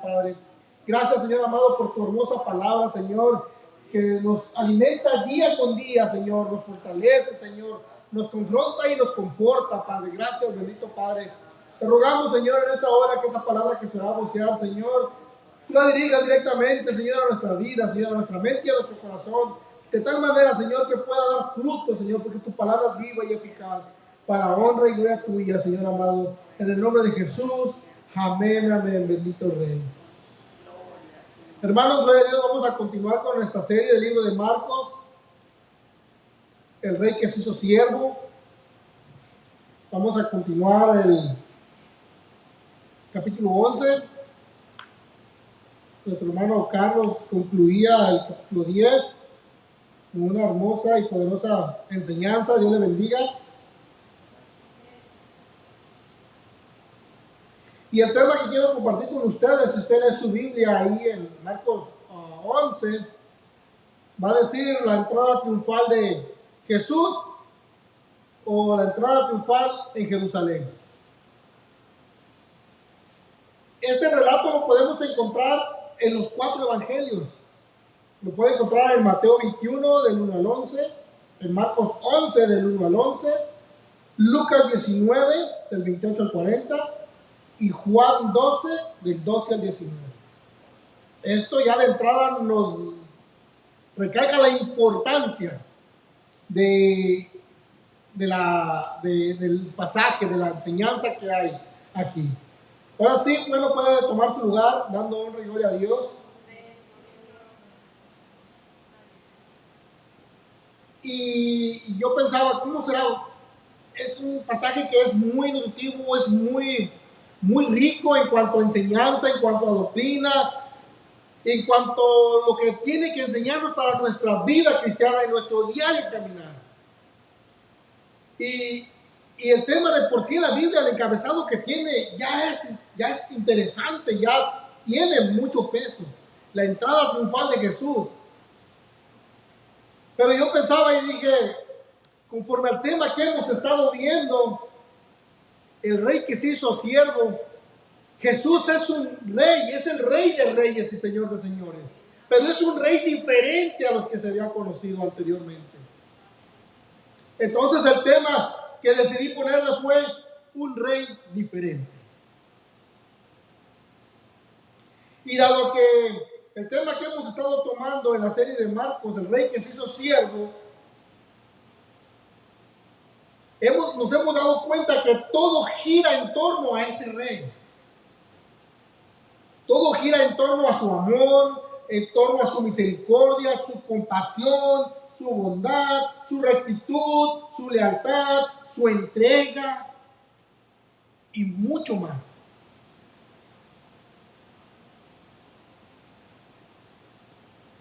Padre. Gracias, Señor amado, por tu hermosa palabra, Señor, que nos alimenta día con día, Señor, nos fortalece, Señor, nos confronta y nos conforta, Padre. Gracias, bendito Padre. Te rogamos, Señor, en esta hora que esta palabra que se va a vocear, Señor, tú la dirijas directamente, Señor, a nuestra vida, Señor, a nuestra mente y a nuestro corazón, de tal manera, Señor, que pueda dar fruto, Señor, porque tu palabra es viva y eficaz, para honra y gloria tuya, Señor amado, en el nombre de Jesús. Amén, amén, bendito Rey. Hermanos, gloria a Dios, vamos a continuar con nuestra serie del libro de Marcos, el Rey que se hizo siervo. Vamos a continuar el capítulo 11. Nuestro hermano Carlos concluía el capítulo 10 con una hermosa y poderosa enseñanza. Dios le bendiga. Y el tema que quiero compartir con ustedes, si usted lee su Biblia ahí en Marcos 11, va a decir la entrada triunfal de Jesús o la entrada triunfal en Jerusalén. Este relato lo podemos encontrar en los 4 evangelios. Lo puede encontrar en Mateo 21 del 1 al 11, en Marcos 11 del 1 al 11, Lucas 19 del 28 al 40 y Juan 12 del 12 al 19. Esto ya de entrada nos recalca la importancia del pasaje, de la enseñanza que hay aquí. Ahora sí, bueno, puede tomar su lugar dando honra y gloria a Dios. Y yo pensaba, ¿cómo será? Es un pasaje que es muy nutritivo, es muy rico en cuanto a enseñanza, en cuanto a doctrina, en cuanto a lo que tiene que enseñarnos para nuestra vida cristiana y nuestro diario caminar. Y el tema de por sí la Biblia, el encabezado que tiene, ya es interesante, ya tiene mucho peso. La entrada triunfal de Jesús. Pero yo pensaba y dije, conforme al tema que hemos estado viendo, el Rey que se hizo siervo, Jesús es un rey, es el Rey de reyes y Señor de señores. Pero es un rey diferente a los que se había conocido anteriormente. Entonces el tema que decidí ponerle fue un rey diferente. Y dado que el tema que hemos estado tomando en la serie de Marcos, el rey que se hizo siervo, nos hemos dado cuenta que todo gira en torno a ese rey. Todo gira en torno a su amor, en torno a su misericordia, su compasión, su bondad, su rectitud, su lealtad, su entrega y mucho más.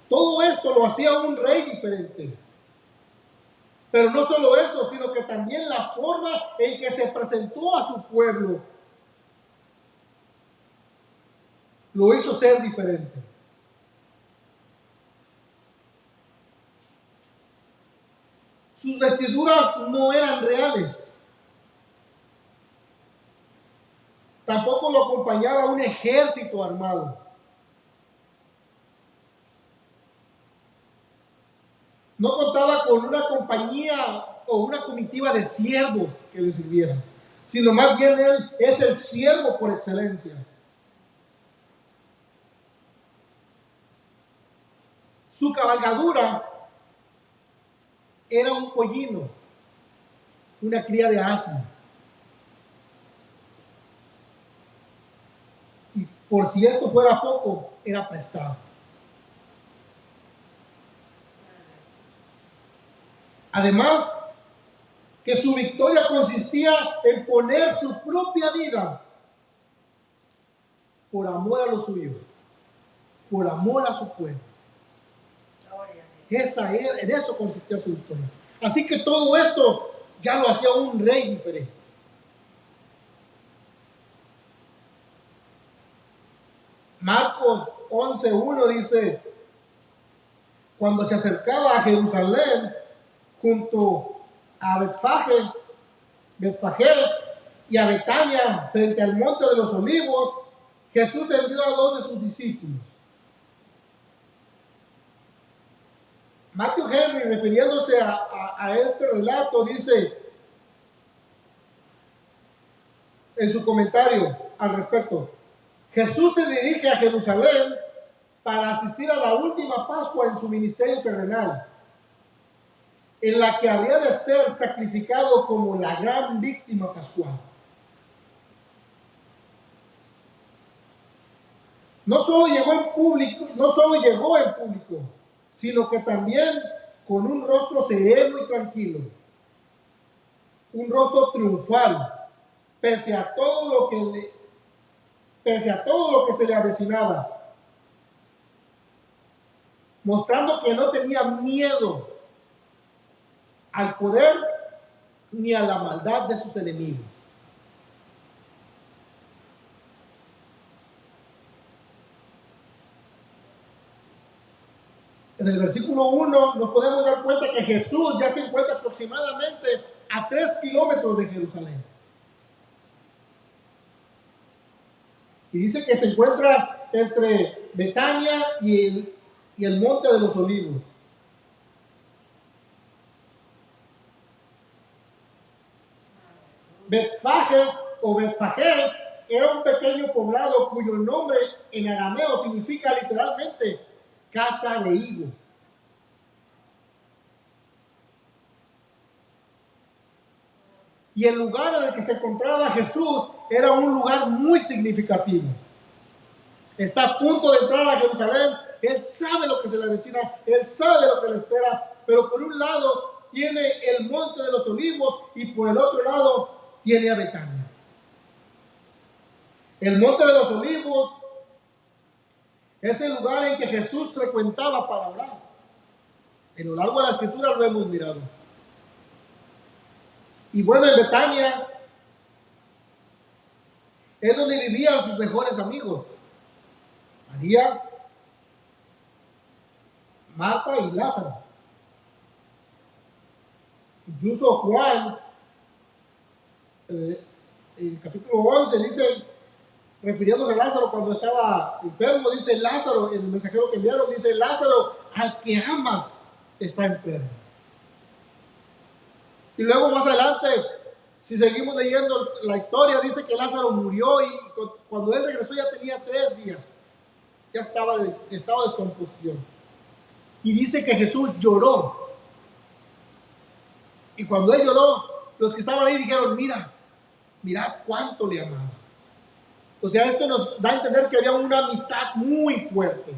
Todo esto lo hacía un rey diferente. Pero no solo eso, sino que también la forma en que se presentó a su pueblo lo hizo ser diferente. Sus vestiduras no eran reales. Tampoco lo acompañaba un ejército armado. No contaba con una compañía o una comitiva de siervos que le sirvieran, sino más bien él es el siervo por excelencia. Su cabalgadura era un pollino, una cría de asno. Y por si esto fuera poco, era prestado. Además, que su victoria consistía en poner su propia vida por amor a los suyos, por amor a su pueblo. En eso consistía su victoria. Así que todo esto ya lo hacía un rey diferente. Marcos 11:1 dice: cuando se acercaba a Jerusalén, junto a Betfagé y a Betania, frente al monte de los Olivos, Jesús envió a 2 de sus discípulos. Matthew Henry, refiriéndose a este relato, dice en su comentario al respecto: Jesús se dirige a Jerusalén para asistir a la última Pascua en su ministerio terrenal, en la que habría de ser sacrificado como la gran víctima pascual. No solo llegó en público, sino que también con un rostro sereno y tranquilo, un rostro triunfal, pese a todo lo que se le avecinaba, mostrando que no tenía miedo al poder ni a la maldad de sus enemigos. En el versículo 1 nos podemos dar cuenta que Jesús ya se encuentra aproximadamente a 3 kilómetros de Jerusalén. Y dice que se encuentra entre Betania y el Monte de los Olivos. Betfage o Betfagé era un pequeño poblado cuyo nombre en arameo significa literalmente casa de higos. Y el lugar en el que se encontraba Jesús era un lugar muy significativo. Está a punto de entrar a Jerusalén, él sabe lo que se le avecina, él sabe lo que le espera, pero por un lado tiene el Monte de los Olivos y por el otro lado tiene a Betania. El Monte de los Olivos es el lugar en que Jesús frecuentaba para orar. En lo largo de la escritura lo hemos mirado. Y bueno, en Betania es donde vivían sus mejores amigos: María, Marta y Lázaro. Incluso Juan, en el capítulo 11, dice, refiriéndose a Lázaro cuando estaba enfermo, dice Lázaro, el mensajero que enviaron, dice: Lázaro, al que amas, está enfermo. Y luego más adelante, si seguimos leyendo la historia, dice que Lázaro murió y cuando él regresó ya tenía 3 días. Ya estaba en estado de descomposición. Y dice que Jesús lloró. Y cuando él lloró, los que estaban ahí dijeron: mira cuánto le amaba. O sea, esto nos da a entender que había una amistad muy fuerte.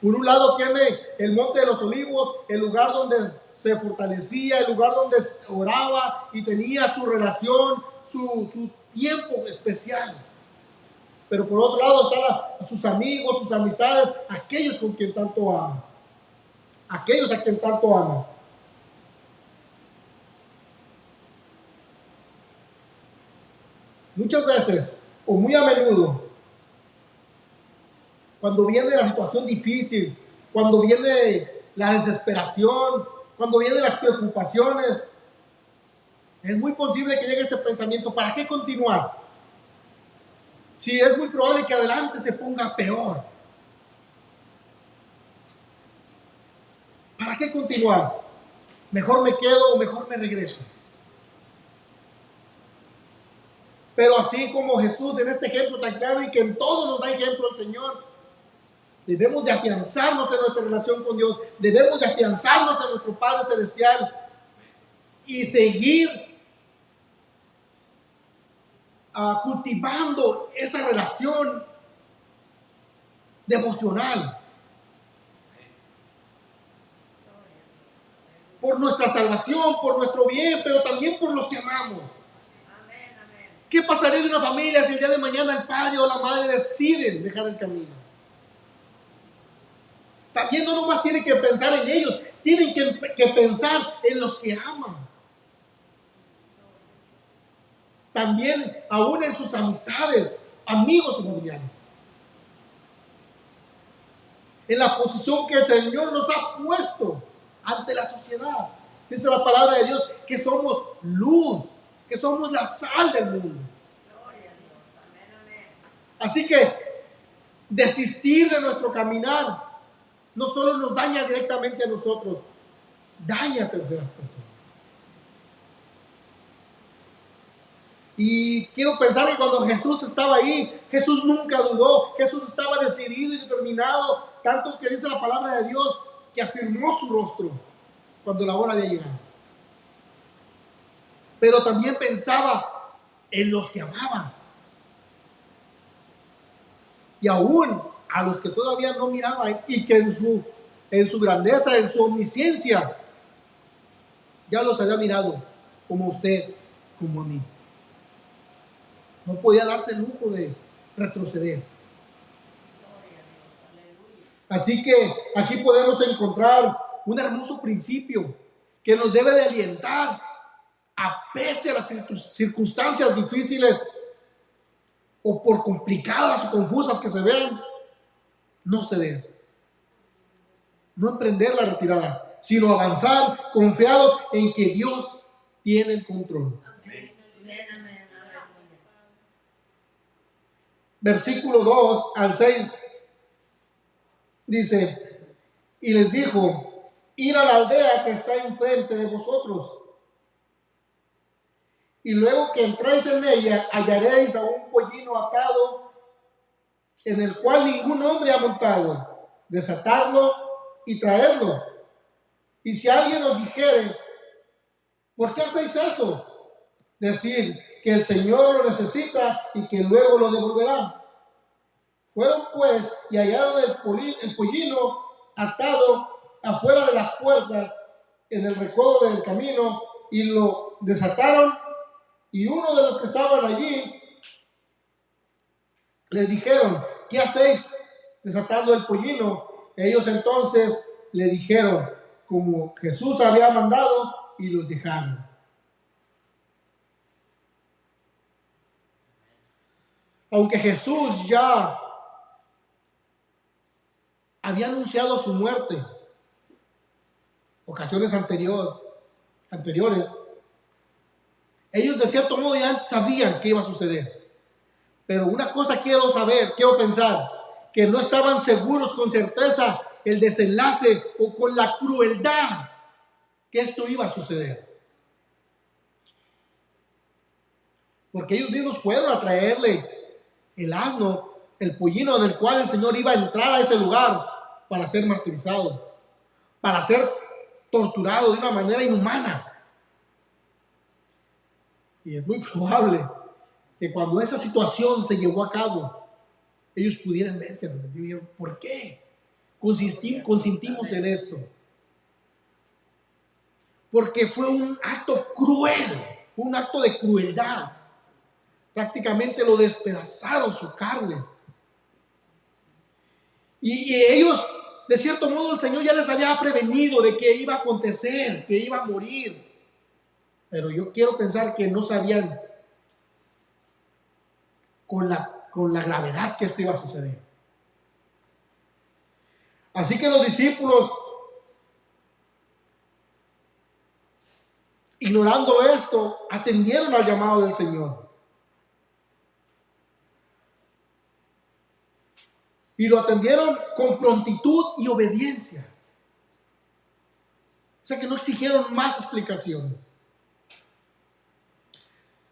Por un lado tiene el Monte de los Olivos, el lugar donde se fortalecía, el lugar donde oraba y tenía su relación, su tiempo especial. Pero por otro lado están sus amigos, sus amistades, aquellos con quien tanto ama. Aquellos a quien tanto ama. Muchas veces, o muy a menudo, cuando viene la situación difícil, cuando viene la desesperación, cuando vienen las preocupaciones, es muy posible que llegue este pensamiento: ¿para qué continuar? Si es muy probable que adelante se ponga peor. ¿Para qué continuar? Mejor me quedo o mejor me regreso. Pero así como Jesús en este ejemplo tan claro y que en todo nos da ejemplo el Señor, debemos de afianzarnos en nuestra relación con Dios, debemos de afianzarnos en nuestro Padre Celestial y seguir cultivando esa relación devocional por nuestra salvación, por nuestro bien, pero también por los que amamos. ¿Qué pasaría de una familia si el día de mañana el padre o la madre deciden dejar el camino? También no nomás tienen que pensar en ellos, tienen que pensar en los que aman. También aún en sus amistades, amigos y familiares. En la posición que el Señor nos ha puesto ante la sociedad. Dice la palabra de Dios que somos luz, que somos la sal del mundo. Así que desistir de nuestro caminar, no solo nos daña directamente a nosotros, daña a terceras personas. Y quiero pensar que cuando Jesús estaba ahí, Jesús nunca dudó, Jesús estaba decidido y determinado, tanto que dice la palabra de Dios que afirmó su rostro cuando la hora había llegado. Pero también pensaba en los que amaban. Y aún a los que todavía no miraban y que en su grandeza, en su omnisciencia, ya los había mirado como usted, como a mí. No podía darse el lujo de retroceder. Así que aquí podemos encontrar un hermoso principio que nos debe de alientar a pese a las circunstancias difíciles o por complicadas o confusas que se vean, no ceder, no emprender la retirada, sino avanzar confiados en que Dios tiene el control. Amén. Versículo 2 al 6 dice, y les dijo, ir a la aldea que está enfrente de vosotros, y luego que entréis en ella, hallaréis a un pollino atado, en el cual ningún hombre ha montado. Desatarlo y traerlo. Y si alguien os dijere, ¿por qué hacéis eso? Decir que el Señor lo necesita y que luego lo devolverá. Fueron pues y hallaron el pollino atado afuera de las puertas en el recodo del camino y lo desataron. Y uno de los que estaban allí les dijeron, ¿qué hacéis desatando el pollino? Ellos entonces le dijeron, como Jesús había mandado, y los dejaron. Aunque Jesús ya había anunciado su muerte, ocasiones anteriores, ellos de cierto modo ya sabían qué iba a suceder. Pero una cosa quiero pensar, que no estaban seguros con certeza el desenlace o con la crueldad que esto iba a suceder. Porque ellos mismos fueron a traerle el asno, el pollino del cual el Señor iba a entrar a ese lugar para ser martirizado, para ser torturado de una manera inhumana. Y es muy probable que cuando esa situación se llevó a cabo, ellos pudieran verse, ¿por qué consentimos en esto? Porque fue un acto cruel, fue un acto de crueldad. Prácticamente lo despedazaron su carne. Y ellos, de cierto modo, el Señor ya les había prevenido de que iba a acontecer, que iba a morir. Pero yo quiero pensar que no sabían con la gravedad que esto iba a suceder. Así que los discípulos, ignorando esto, atendieron al llamado del Señor. Y lo atendieron con prontitud y obediencia. O sea que no exigieron más explicaciones.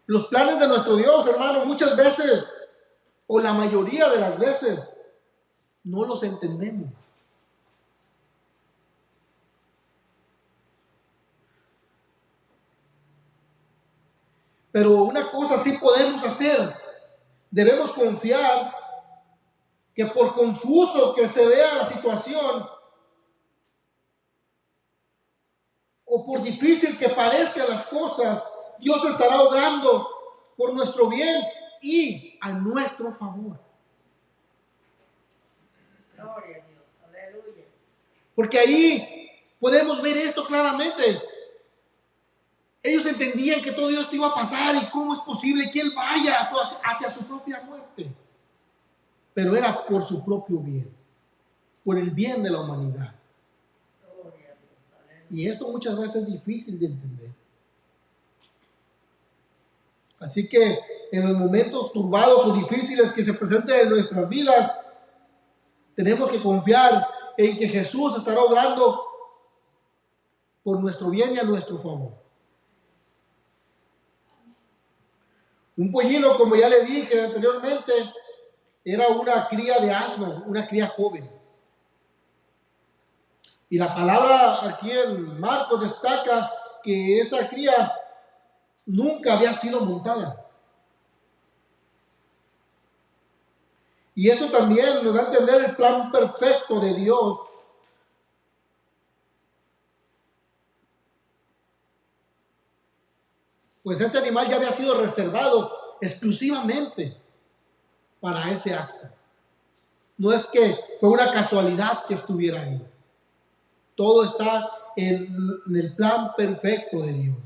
Los planes de nuestro Dios, hermano, muchas veces, o la mayoría de las veces, no los entendemos. Pero una cosa sí podemos hacer. Debemos confiar que por confuso que se vea la situación, o por difícil que parezcan las cosas, Dios estará obrando por nuestro bien y a nuestro favor. Gloria a Dios, aleluya. Porque ahí podemos ver esto claramente. Ellos entendían que todo esto iba a pasar y cómo es posible que Él vaya hacia su propia muerte. Pero era por su propio bien, por el bien de la humanidad. Y esto muchas veces es difícil de entender. Así que en los momentos turbados o difíciles que se presenten en nuestras vidas, Tenemos que confiar en que Jesús estará obrando por nuestro bien y a nuestro favor. Un pollino, como ya le dije anteriormente, era una cría de asno, una cría joven. Y la palabra aquí en Marcos destaca que esa cría nunca había sido montada. Y esto también nos da a entender el plan perfecto de Dios. Pues este animal ya había sido reservado exclusivamente para ese acto. No es que fue una casualidad que estuviera ahí. Todo está en el plan perfecto de Dios.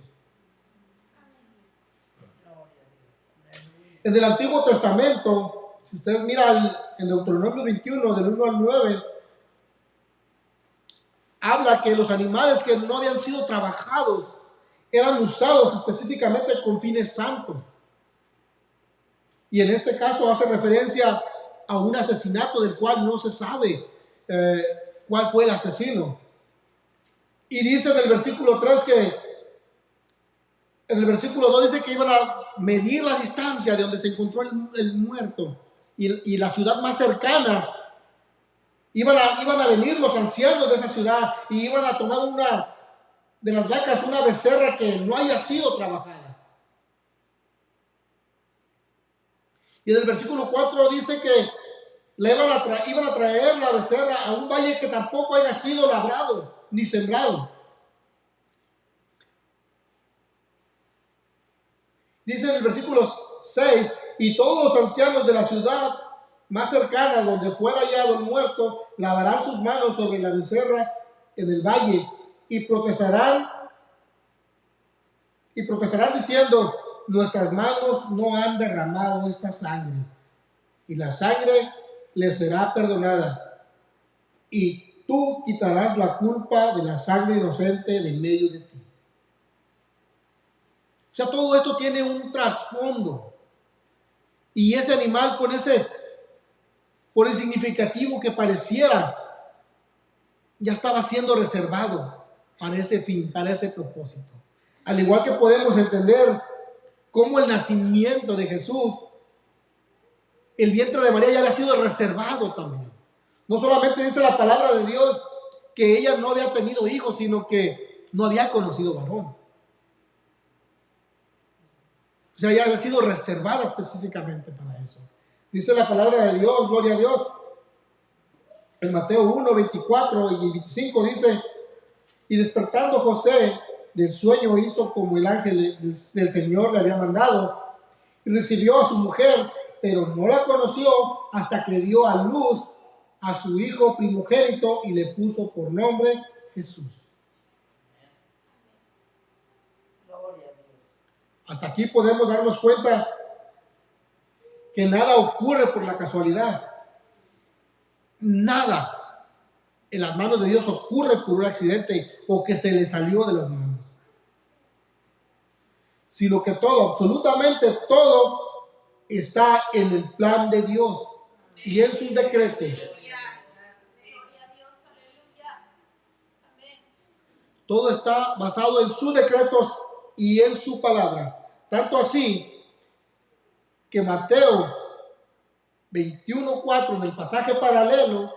En el Antiguo Testamento, si ustedes miran en Deuteronomio 21, del 1 al 9, habla que los animales que no habían sido trabajados eran usados específicamente con fines santos. Y en este caso hace referencia a un asesinato del cual no se sabe cuál fue el asesino. Y dice en el versículo 3 en el versículo 2 dice que iban a medir la distancia de donde se encontró el muerto y la ciudad más cercana. Iban a venir los ancianos de esa ciudad y iban a tomar una de las vacas, una becerra que no haya sido trabajada. Y en el versículo 4 dice que iban a traer la becerra a un valle que tampoco haya sido labrado ni sembrado. Dice en el versículo 6, y todos los ancianos de la ciudad más cercana donde fuera hallado el muerto, lavarán sus manos sobre la becerra en el valle y protestarán diciendo, nuestras manos no han derramado esta sangre, y la sangre les será perdonada, y tú quitarás la culpa de la sangre inocente de en medio de ti. O sea, todo esto tiene un trasfondo. Y ese animal por el significativo que pareciera, ya estaba siendo reservado para ese fin, para ese propósito. Al igual que podemos entender cómo el nacimiento de Jesús, el vientre de María ya había sido reservado también. No solamente dice la palabra de Dios que ella no había tenido hijos, sino que no había conocido varón. O sea, ya había sido reservada específicamente para eso. Dice la palabra de Dios, gloria a Dios. En Mateo 1, 24 y 25 dice, y despertando José del sueño hizo como el ángel del Señor le había mandado, y recibió a su mujer, pero no la conoció hasta que dio a luz a su hijo primogénito y le puso por nombre Jesús. Hasta aquí podemos darnos cuenta que nada ocurre por la casualidad. Nada en las manos de Dios ocurre por un accidente o que se le salió de las manos. Sino que todo, absolutamente todo, está en el plan de Dios y en sus decretos. Todo está basado en sus decretos y en su palabra. Tanto así que Mateo 21:4 en el pasaje paralelo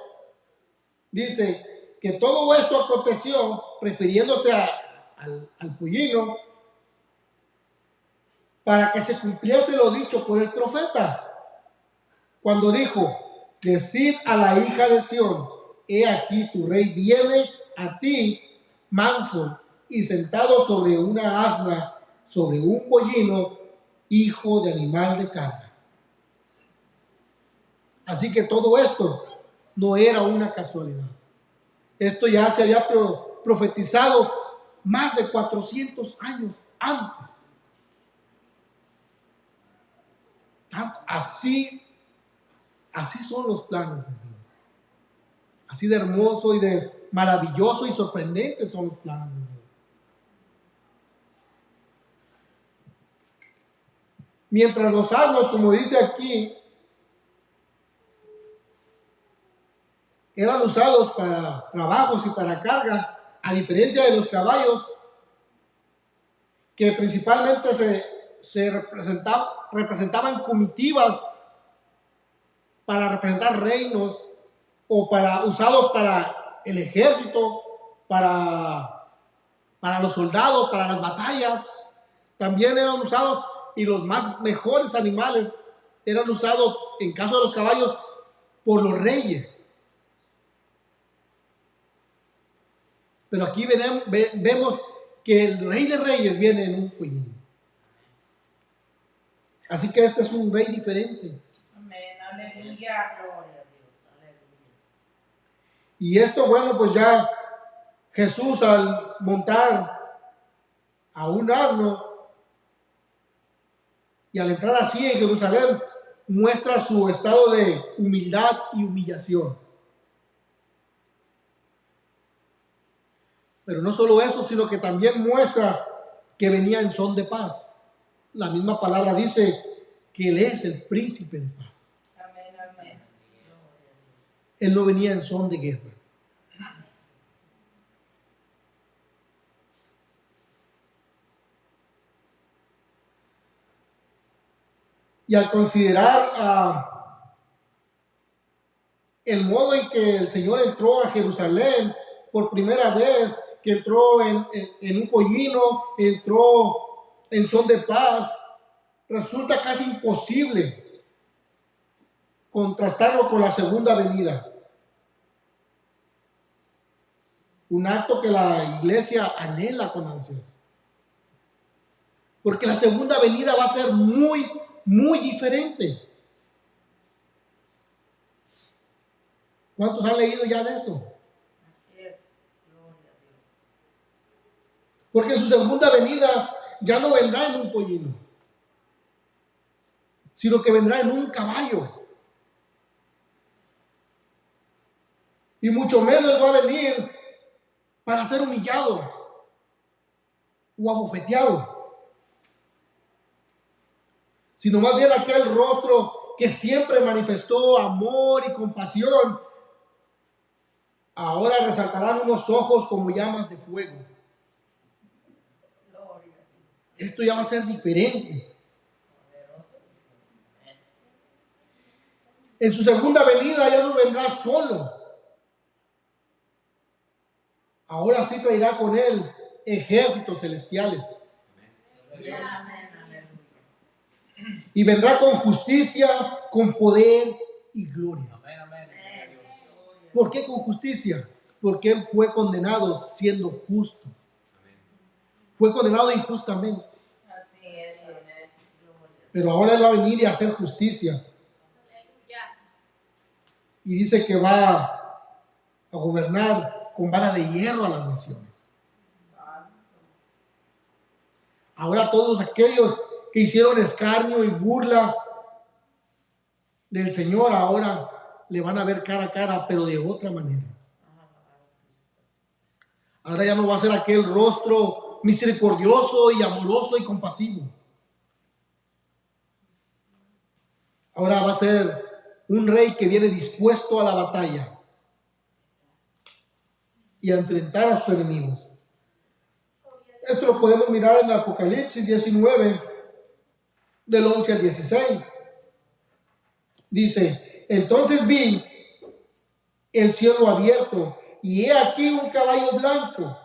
dice que todo esto aconteció refiriéndose al pollino para que se cumpliese lo dicho por el profeta cuando dijo, decid a la hija de Sión, he aquí tu rey viene a ti manso y sentado sobre una asna, sobre un pollino, hijo de animal de carga. Así que todo esto no era una casualidad. Esto ya se había profetizado más de 400 años antes. Así son los planes de Dios. Así de hermoso y de maravilloso y sorprendente son los planes de Dios. Mientras los asnos, como dice aquí, eran usados para trabajos y para carga, a diferencia de los caballos, que principalmente se representaban comitivas para representar reinos o usados para el ejército, para los soldados, para las batallas. También eran usados, y los mejores animales eran usados, en caso de los caballos, por los reyes. Pero aquí vemos que el rey de reyes viene en un pollino. Así que este es un rey diferente. Amén, aleluya, gloria a Dios, aleluya. Y esto, bueno, pues ya Jesús, al montar a un asno y al entrar así en Jerusalén, muestra su estado de humildad y humillación. Pero no solo eso, sino que también muestra que venía en son de paz. La misma palabra dice que Él es el príncipe de paz. Amén, amén. Él no venía en son de guerra. Y al considerar el modo en que el Señor entró a Jerusalén por primera vez, que entró en un pollino, entró en son de paz, resulta casi imposible contrastarlo con la segunda venida. Un acto que la iglesia anhela con ansias. Porque la segunda venida va a ser muy, muy diferente. ¿Cuántos han leído ya de eso? Así es, gloria a Dios. Porque en su segunda venida ya no vendrá en un pollino, sino que vendrá en un caballo. Y mucho menos va a venir para ser humillado o abofeteado, sino más bien aquel rostro que siempre manifestó amor y compasión. Ahora resaltarán unos ojos como llamas de fuego. Gloria a Dios. Esto ya va a ser diferente. En su segunda venida ya no vendrá solo. Ahora sí traerá con él ejércitos celestiales. Amén, amén, aleluya. Y vendrá con justicia, con poder y gloria. Amén, amén. ¿Por qué con justicia? Porque él fue condenado siendo justo. Fue condenado injustamente. Así es, amén. Gloria. Pero ahora él va a venir y a hacer justicia. Y dice que va a gobernar con vara de hierro a las naciones. Ahora todos aquellos que hicieron escarnio y burla del Señor, ahora le van a ver cara a cara, pero de otra manera. Ahora ya no va a ser aquel rostro misericordioso y amoroso y compasivo. Ahora va a ser un rey que viene dispuesto a la batalla y a enfrentar a sus enemigos. Esto lo podemos mirar en Apocalipsis 19, del 11 al 16. Dice: entonces vi el cielo abierto, y he aquí un caballo blanco,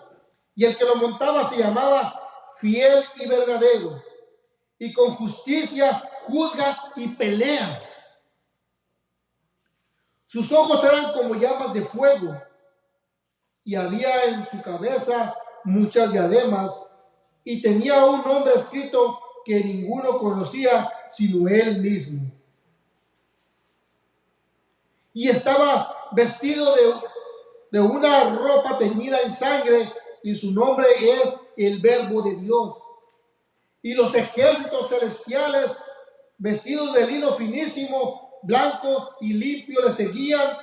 y el que lo montaba se llamaba Fiel y Verdadero, y con justicia juzga y pelea. Sus ojos eran como llamas de fuego, y había en su cabeza muchas diademas, y tenía un nombre escrito que ninguno conocía sino él mismo. Y estaba vestido de una ropa teñida en sangre, y su nombre es el Verbo de Dios. Y los ejércitos celestiales, vestidos de lino finísimo, blanco y limpio, le seguían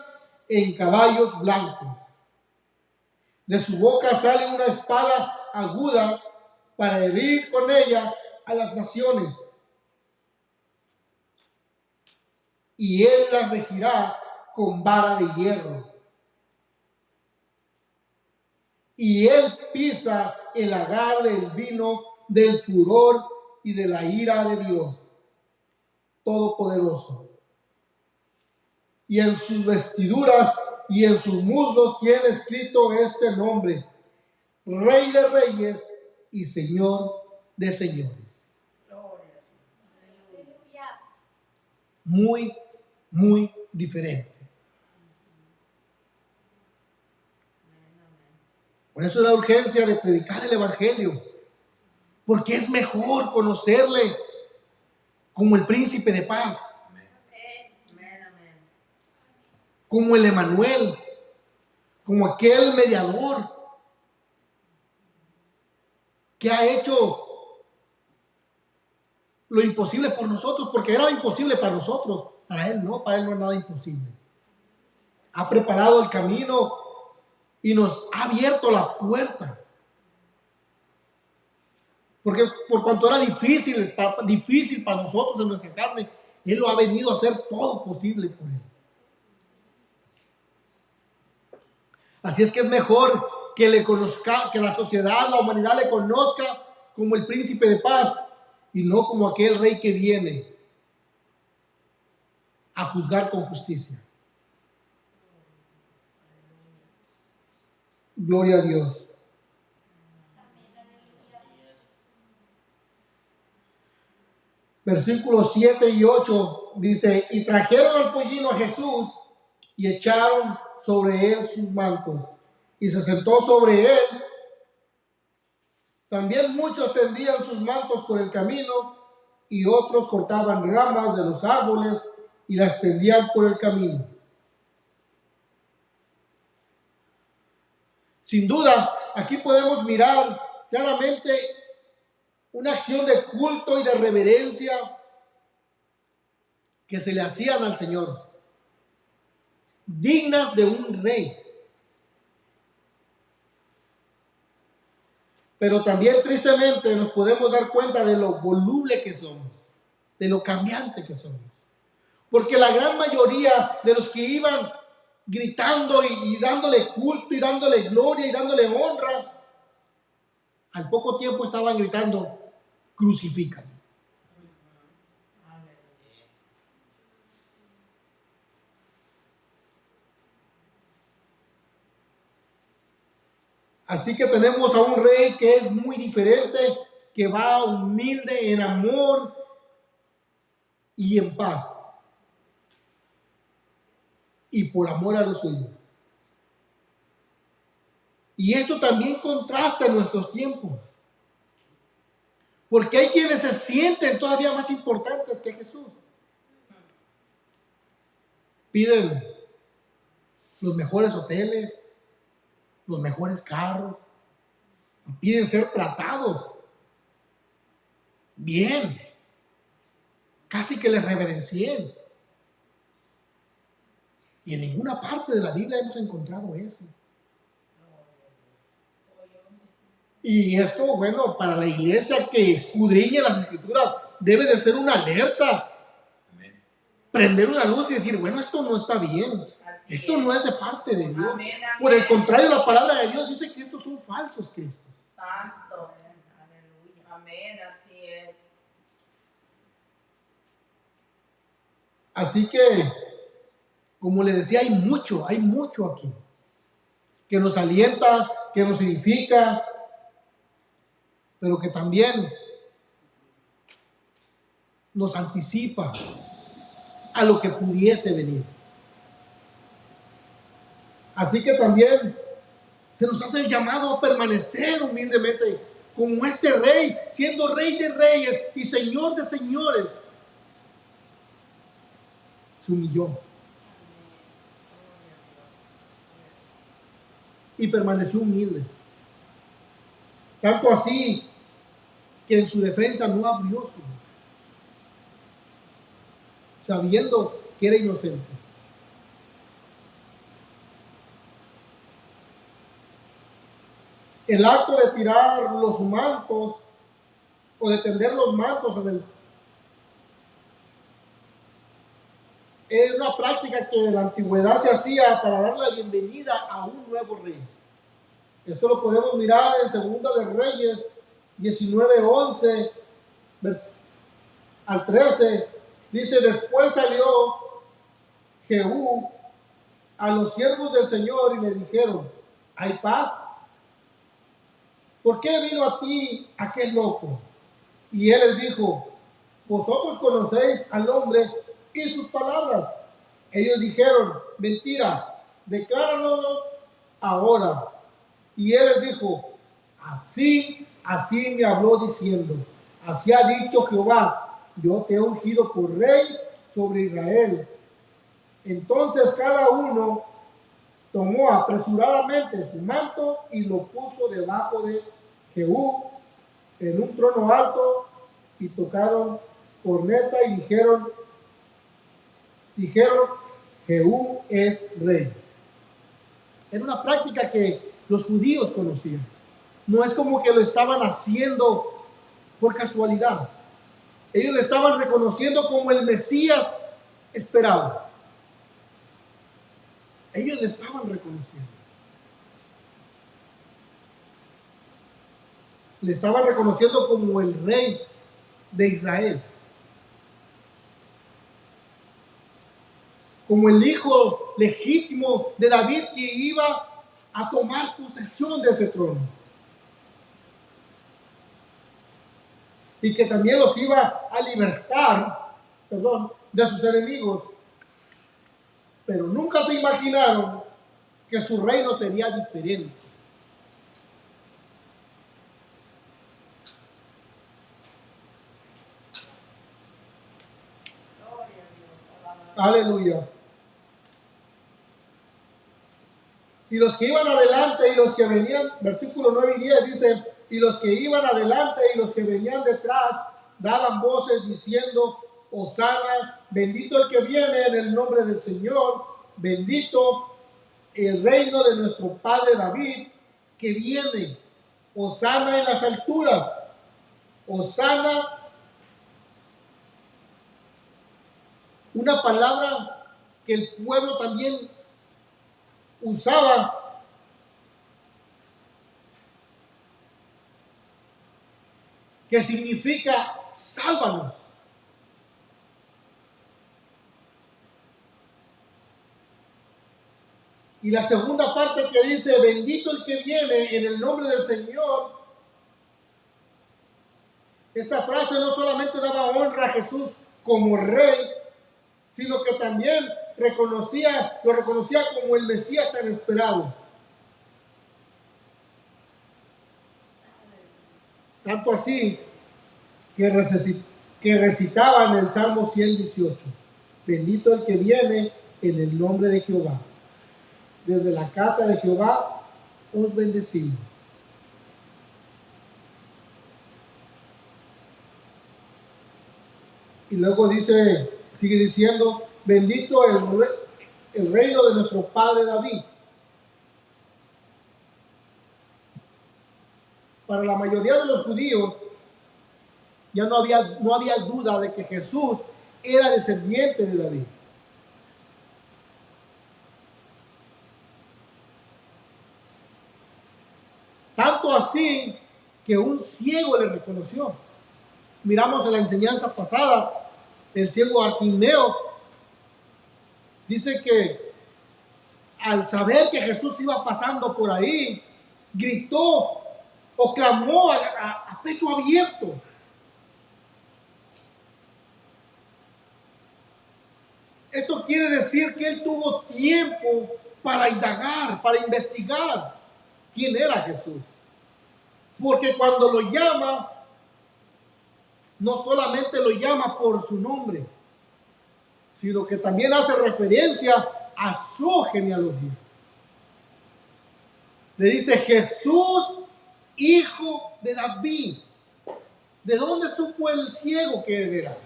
en caballos blancos. De su boca sale una espada aguda para herir con ella a las naciones. Y él las regirá con vara de hierro. y él pisa el lagar del vino del furor y de la ira de Dios Todopoderoso. Y en sus vestiduras y en sus muslos tiene escrito este nombre: Rey de Reyes y Señor de Señores. Muy, muy diferente. Por eso la urgencia de predicar el Evangelio, porque es mejor conocerle como el príncipe de paz, como el Emanuel, como aquel mediador que ha hecho lo imposible por nosotros, porque era imposible para nosotros, para él no es nada imposible. Ha preparado el camino y nos ha abierto la puerta. Porque por cuanto era difícil para nosotros en nuestra carne, él lo ha venido a hacer todo posible por él. Así es que es mejor que le conozca, que la sociedad, la humanidad le conozca como el príncipe de paz y no como aquel rey que viene a juzgar con justicia. Gloria a Dios. Versículos 7 y 8 dice: y trajeron al pollino a Jesús y echaron sobre él sus mantos, y se sentó sobre él. También muchos tendían sus mantos por el camino, y otros cortaban ramas de los árboles y las tendían por el camino. Sin duda, aquí podemos mirar claramente una acción de culto y de reverencia que se le hacían al Señor, dignas de un rey. Pero también tristemente nos podemos dar cuenta de lo voluble que somos, de lo cambiante que somos. Porque la gran mayoría de los que iban gritando y dándole culto y dándole gloria y dándole honra, al poco tiempo estaban gritando: crucifícame. Así que tenemos a un rey que es muy diferente, que va humilde en amor y en paz, y por amor a los suyos. Y esto también contrasta en nuestros tiempos, porque hay quienes se sienten todavía más importantes que Jesús. Piden los mejores hoteles, los mejores carros, y piden ser tratados bien, casi que les reverencien. Y en ninguna parte de la Biblia hemos encontrado eso. Y esto, bueno, para la iglesia que escudriñe las Escrituras, debe de ser una alerta. Amén. Prender una luz y decir: bueno, esto no está bien. Esto no es de parte de Dios. Amén, amén. Por el contrario, la palabra de Dios dice que estos son falsos cristos. Santo. Aleluya. Amén, así es. Así que, como le decía, hay mucho aquí que nos alienta, que nos edifica, pero que también nos anticipa a lo que pudiese venir. Así que también se nos hace el llamado a permanecer humildemente como este rey, siendo rey de reyes y señor de señores. Se humilló y permaneció humilde, tanto así que en su defensa no abrió su boca, sabiendo que era inocente. El acto de tirar los mantos o de tender los mantos es una práctica que en la antigüedad se hacía para dar la bienvenida a un nuevo rey. Esto lo podemos mirar en Segunda de Reyes 19:11 al 13. Dice: después salió Jehú a los siervos del Señor y le dijeron: ¿hay paz? ¿Por qué vino a ti aquel loco? Y él les dijo: vosotros conocéis al hombre y sus palabras. Ellos dijeron: mentira, decláranoslo ahora. Y él les dijo: así me habló diciendo: así ha dicho Jehová, yo te he ungido por rey sobre Israel. Entonces cada uno tomó apresuradamente su manto y lo puso debajo de Jehú en un trono alto, y tocaron corneta y dijeron: Jehú es rey. Era una práctica que los judíos conocían. No es como que lo estaban haciendo por casualidad. Ellos le estaban reconociendo como el Mesías esperado. Ellos le estaban reconociendo. Le estaban reconociendo como el rey de Israel. Como el hijo legítimo de David, que iba a tomar posesión de ese trono. Y que también los iba a libertar, de sus enemigos. Pero nunca se imaginaron que su reino sería diferente. Aleluya. Y los que iban adelante y los que venían, versículo 9 y 10 dice: y los que iban adelante y los que venían detrás daban voces diciendo: Hosana, bendito el que viene en el nombre del Señor, bendito el reino de nuestro padre David, que viene. Hosana en las alturas. Hosana, una palabra que el pueblo también usaba que significa sálvanos. Y la segunda parte que dice: bendito el que viene en el nombre del Señor. Esta frase no solamente daba honra a Jesús como rey, sino que también lo reconocía como el Mesías tan esperado. Tanto así que recitaban el Salmo 118: bendito el que viene en el nombre de Jehová. Desde la casa de Jehová os bendecimos. Y luego sigue diciendo: bendito el reino de nuestro padre David. Para la mayoría de los judíos ya no había duda de que Jesús era descendiente de David. Tanto así que un ciego le reconoció. Miramos en la enseñanza pasada, el ciego Bartimeo dice que al saber que Jesús iba pasando por ahí, gritó o clamó a pecho abierto: esto quiere decir que él tuvo tiempo para indagar, para investigar quién era Jesús. Porque cuando lo llama, no solamente lo llama por su nombre, sino que también hace referencia a su genealogía. Le dice: Jesús, hijo de David. ¿De dónde supo el ciego que él era?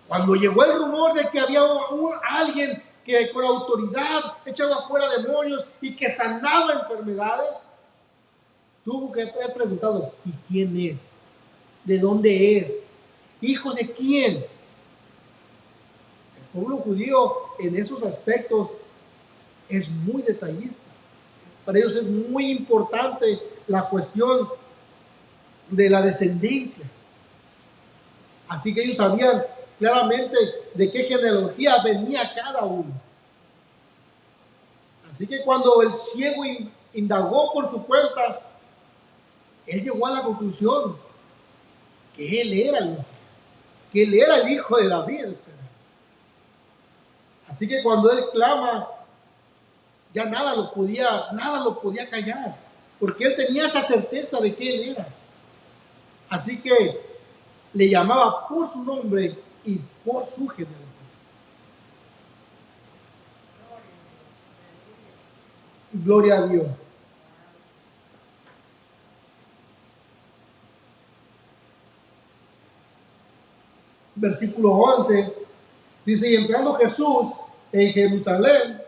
Cuando llegó el rumor de que había alguien que con autoridad echaba fuera demonios y que sanaba enfermedades, tuvo que haber preguntado: ¿y quién es? ¿De dónde es? ¿Hijo de quién? El pueblo judío en esos aspectos es muy detallista. Para ellos es muy importante la cuestión de la descendencia. Así que ellos sabían claramente de qué genealogía venía cada uno. Así que cuando el ciego indagó por su cuenta, él llegó a la conclusión que él era el Mesías, que él era el hijo de David. Así que cuando él clama, ya nada lo podía callar, porque él tenía esa certeza de que él era. Así que le llamaba por su nombre y por su genealogía. Gloria a Dios. Versículo 11 dice: y entrando Jesús en Jerusalén,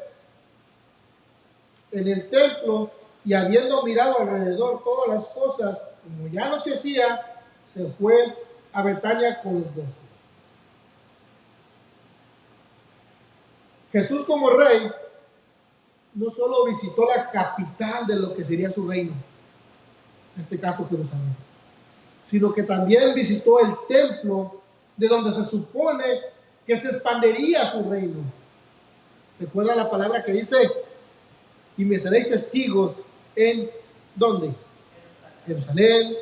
en el templo, y habiendo mirado alrededor todas las cosas, como ya anochecía, se fue a Betania con los 12. Jesús, como rey, no solo visitó la capital de lo que sería su reino, en este caso Jerusalén, sino que también visitó el templo de donde se supone que se expandería su reino. Recuerda la palabra que dice: y me seréis testigos en ¿dónde? Jerusalén,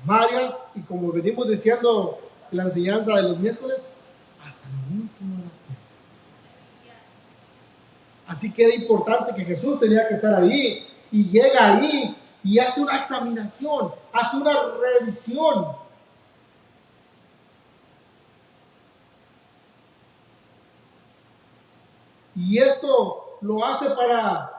Samaria, y como venimos diciendo en la enseñanza de los miércoles, hasta lo último de la tierra. Así que era importante que Jesús tenía que estar ahí, y llega ahí y hace una examinación, hace una revisión. Y esto lo hace para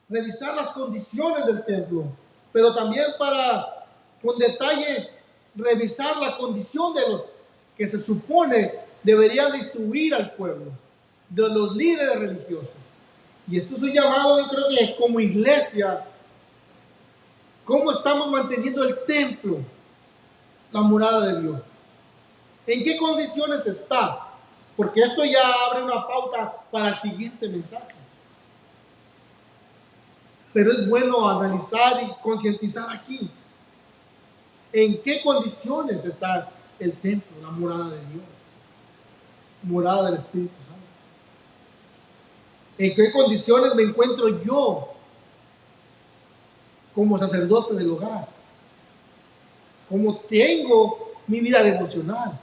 revisar las condiciones del templo, pero también para, con detalle, revisar la condición de los que se supone deberían de instruir al pueblo, de los líderes religiosos. Y esto es un llamado, yo creo que como iglesia, ¿cómo estamos manteniendo el templo, la morada de Dios? ¿En qué condiciones está? Porque esto ya abre una pauta para el siguiente mensaje. Pero es bueno analizar y concientizar aquí. ¿En qué condiciones está el templo, la morada de Dios? Morada del Espíritu Santo. ¿En qué condiciones me encuentro yo como sacerdote del hogar? ¿Cómo tengo mi vida devocional?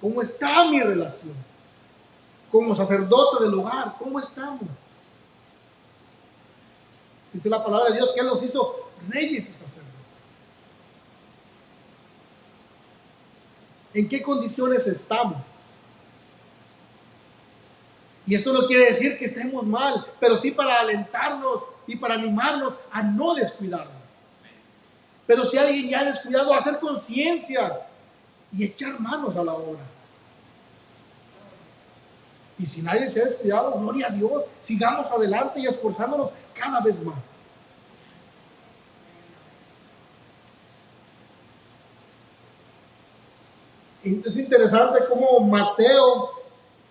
¿Cómo está mi relación? Como sacerdote del hogar, ¿cómo estamos? Dice la palabra de Dios que Él nos hizo reyes y sacerdotes. ¿En qué condiciones estamos? Y esto no quiere decir que estemos mal, pero sí para alentarnos y para animarnos a no descuidarnos. Pero si alguien ya ha descuidado, a hacer conciencia y echar manos a la obra. Y si nadie se ha descuidado, gloria a Dios, sigamos adelante y esforzándonos cada vez más. Es interesante cómo Mateo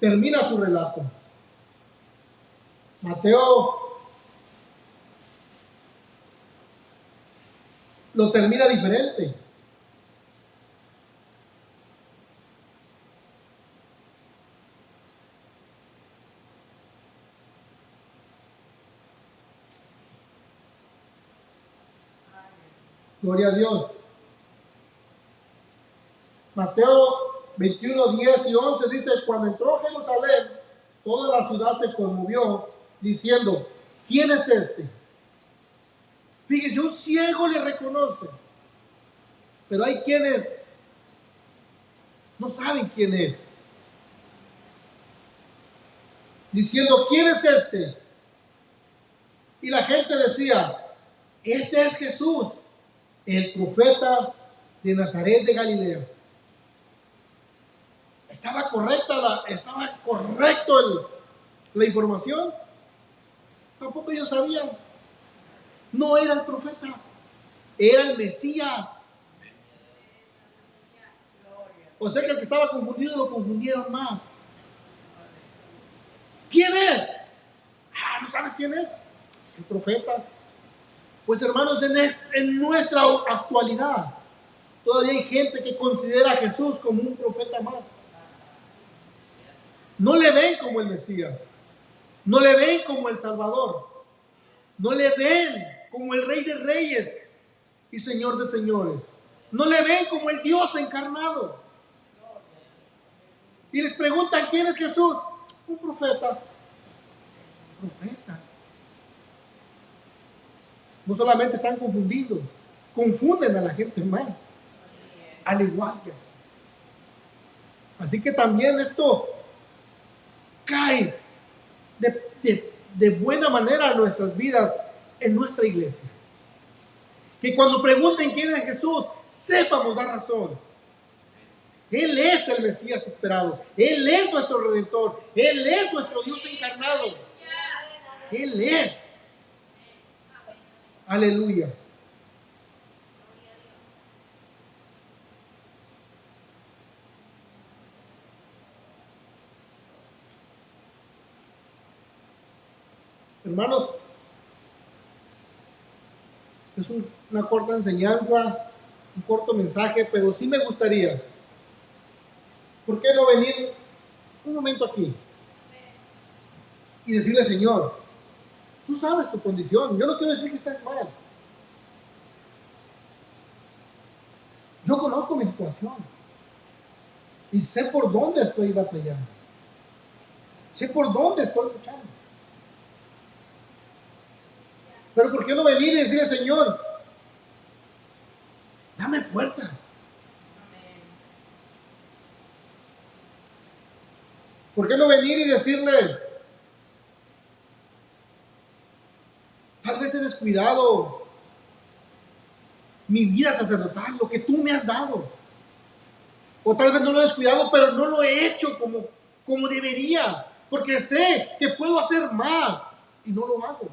termina su relato. Mateo lo termina diferente. Gloria a Dios. Mateo 21, 10 y 11 dice: cuando entró a Jerusalén, toda la ciudad se conmovió, diciendo: ¿quién es este? Fíjese, un ciego le reconoce, pero hay quienes no saben quién es. Diciendo: ¿quién es este? Y la gente decía: este es Jesús, el profeta de Nazaret de Galilea. ¿Estaba correcto la información? Tampoco ellos sabían. No era el profeta, era el Mesías. O sea que el que estaba confundido lo confundieron más. ¿Quién es? ¿No sabes quién es? ¿Es profeta? Pues hermanos, en nuestra actualidad todavía hay gente que considera a Jesús como un profeta más. No le ven como el Mesías, no le ven como el Salvador, no le ven como el Rey de Reyes y Señor de Señores, no le ven como el Dios encarnado. Y les preguntan, ¿quién es Jesús? Un profeta. Profeta. No solamente están confundidos, confunden a la gente más, al igual que. Así que también esto cae de buena manera a nuestras vidas en nuestra iglesia. Que cuando pregunten quién es Jesús, sepamos dar razón. Él es el Mesías esperado. Él es nuestro Redentor. Él es nuestro Dios encarnado. Él es. Aleluya. Hermanos, es una corta enseñanza, un corto mensaje, pero sí me gustaría, ¿por qué no venir un momento aquí y decirle, Señor, tú sabes tu condición, yo no quiero decir que estás mal, yo conozco mi situación y sé por dónde estoy batallando, sé por dónde estoy luchando, pero ¿por qué no venir y decirle, Señor, dame fuerzas? ¿Por qué no venir y decirle, tal vez he descuidado mi vida sacerdotal, lo que tú me has dado? O tal vez no lo he descuidado, pero no lo he hecho como debería, porque sé que puedo hacer más y no lo hago.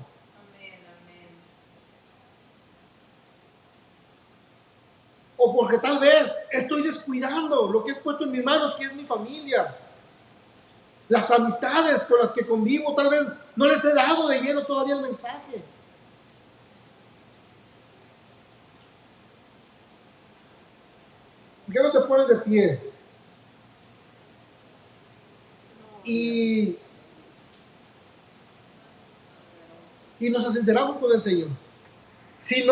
O porque tal vez estoy descuidando lo que he puesto en mis manos, que es mi familia. Las amistades con las que convivo, tal vez no les he dado de lleno todavía el mensaje. ¿Por qué no te pones de pie? Y nos sinceramos con el Señor. Si no